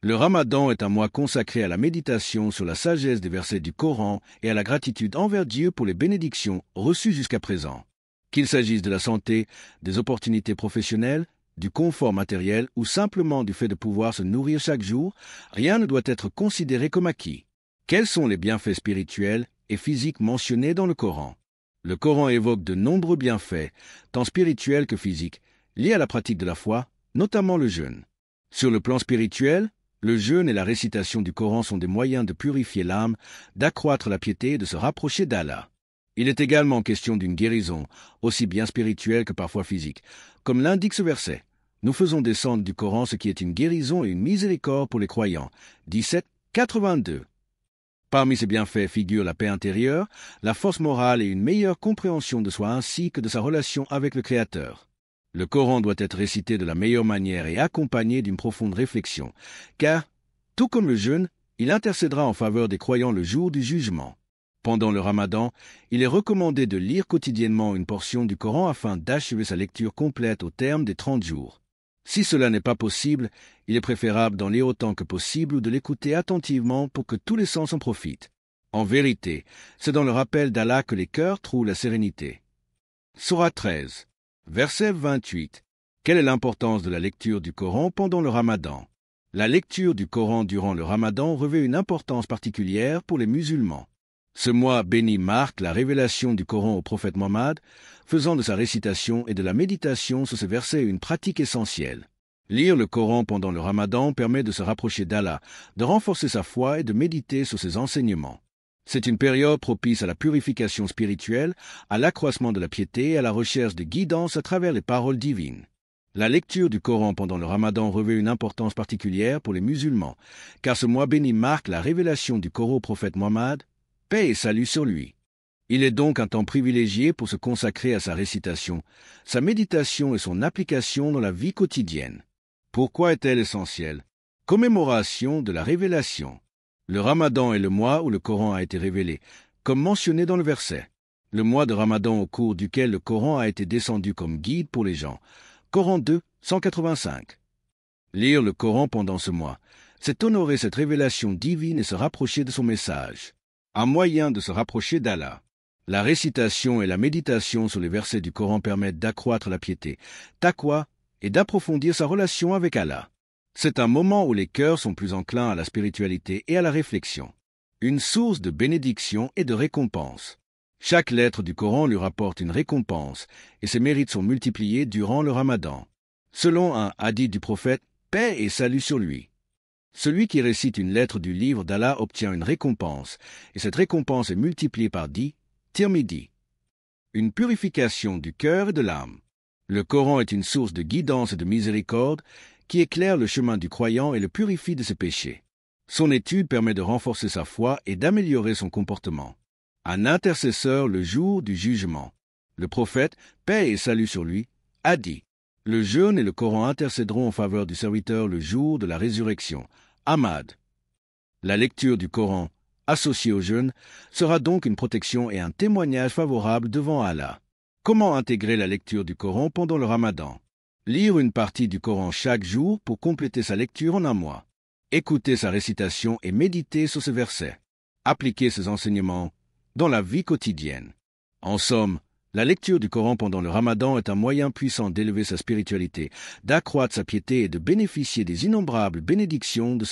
Le Ramadan est un mois consacré à la méditation sur la sagesse des versets du Coran et à la gratitude envers Dieu pour les bénédictions reçues jusqu'à présent. Qu'il s'agisse de la santé, des opportunités professionnelles, du confort matériel ou simplement du fait de pouvoir se nourrir chaque jour, rien ne doit être considéré comme acquis. Quels sont les bienfaits spirituels et physiques mentionnés dans le Coran? Le Coran évoque de nombreux bienfaits, tant spirituels que physiques, liés à la pratique de la foi, notamment le jeûne. Sur le plan spirituel, le jeûne et la récitation du Coran sont des moyens de purifier l'âme, d'accroître la piété et de se rapprocher d'Allah. Il est également question d'une guérison, aussi bien spirituelle que parfois physique. Comme l'indique ce verset, nous faisons descendre du Coran ce qui est une guérison et une miséricorde pour les croyants. 17:82. Parmi ces bienfaits figurent la paix intérieure, la force morale et une meilleure compréhension de soi ainsi que de sa relation avec le Créateur. Le Coran doit être récité de la meilleure manière et accompagné d'une profonde réflexion, car, tout comme le jeûne, il intercédera en faveur des croyants le jour du jugement. Pendant le Ramadan, il est recommandé de lire quotidiennement une portion du Coran afin d'achever sa lecture complète au terme des 30 jours. Si cela n'est pas possible, il est préférable d'en lire autant que possible ou de l'écouter attentivement pour que tous les sens en profitent. En vérité, c'est dans le rappel d'Allah que les cœurs trouvent la sérénité. Sourate 13. Verset 28. Quelle est l'importance de la lecture du Coran pendant le Ramadan? La lecture du Coran durant le Ramadan revêt une importance particulière pour les musulmans. Ce mois béni marque la révélation du Coran au prophète Mohammed, faisant de sa récitation et de la méditation sur ces versets une pratique essentielle. Lire le Coran pendant le Ramadan permet de se rapprocher d'Allah, de renforcer sa foi et de méditer sur ses enseignements. C'est une période propice à la purification spirituelle, à l'accroissement de la piété et à la recherche de guidance à travers les paroles divines. La lecture du Coran pendant le Ramadan revêt une importance particulière pour les musulmans, car ce mois béni marque la révélation du Coran au prophète Mohammed, paix et salut sur lui. Il est donc un temps privilégié pour se consacrer à sa récitation, sa méditation et son application dans la vie quotidienne. Pourquoi est-elle essentielle? Commémoration de la révélation. Le Ramadan est le mois où le Coran a été révélé, comme mentionné dans le verset. Le mois de Ramadan au cours duquel le Coran a été descendu comme guide pour les gens. Coran 2, 185. Lire le Coran pendant ce mois, c'est honorer cette révélation divine et se rapprocher de son message. Un moyen de se rapprocher d'Allah. La récitation et la méditation sur les versets du Coran permettent d'accroître la piété, taqwa, et d'approfondir sa relation avec Allah. C'est un moment où les cœurs sont plus enclins à la spiritualité et à la réflexion. Une source de bénédiction et de récompense. Chaque lettre du Coran lui rapporte une récompense, et ses mérites sont multipliés durant le Ramadan. Selon un hadith du prophète, paix et salut sur lui. Celui qui récite une lettre du livre d'Allah obtient une récompense, et cette récompense est multipliée par 10, Tirmidhi. Une purification du cœur et de l'âme. Le Coran est une source de guidance et de miséricorde qui éclaire le chemin du croyant et le purifie de ses péchés. Son étude permet de renforcer sa foi et d'améliorer son comportement. Un intercesseur le jour du jugement. Le prophète, paix et salut sur lui, a dit: le jeûne et le Coran intercéderont en faveur du serviteur le jour de la résurrection. Ahmad. La lecture du Coran, associée au jeûne, sera donc une protection et un témoignage favorable devant Allah. Comment intégrer la lecture du Coran pendant le Ramadan? Lire une partie du Coran chaque jour pour compléter sa lecture en un mois. Écouter sa récitation et méditer sur ce verset. Appliquer ses enseignements dans la vie quotidienne. En somme, la lecture du Coran pendant le Ramadan est un moyen puissant d'élever sa spiritualité, d'accroître sa piété et de bénéficier des innombrables bénédictions de ce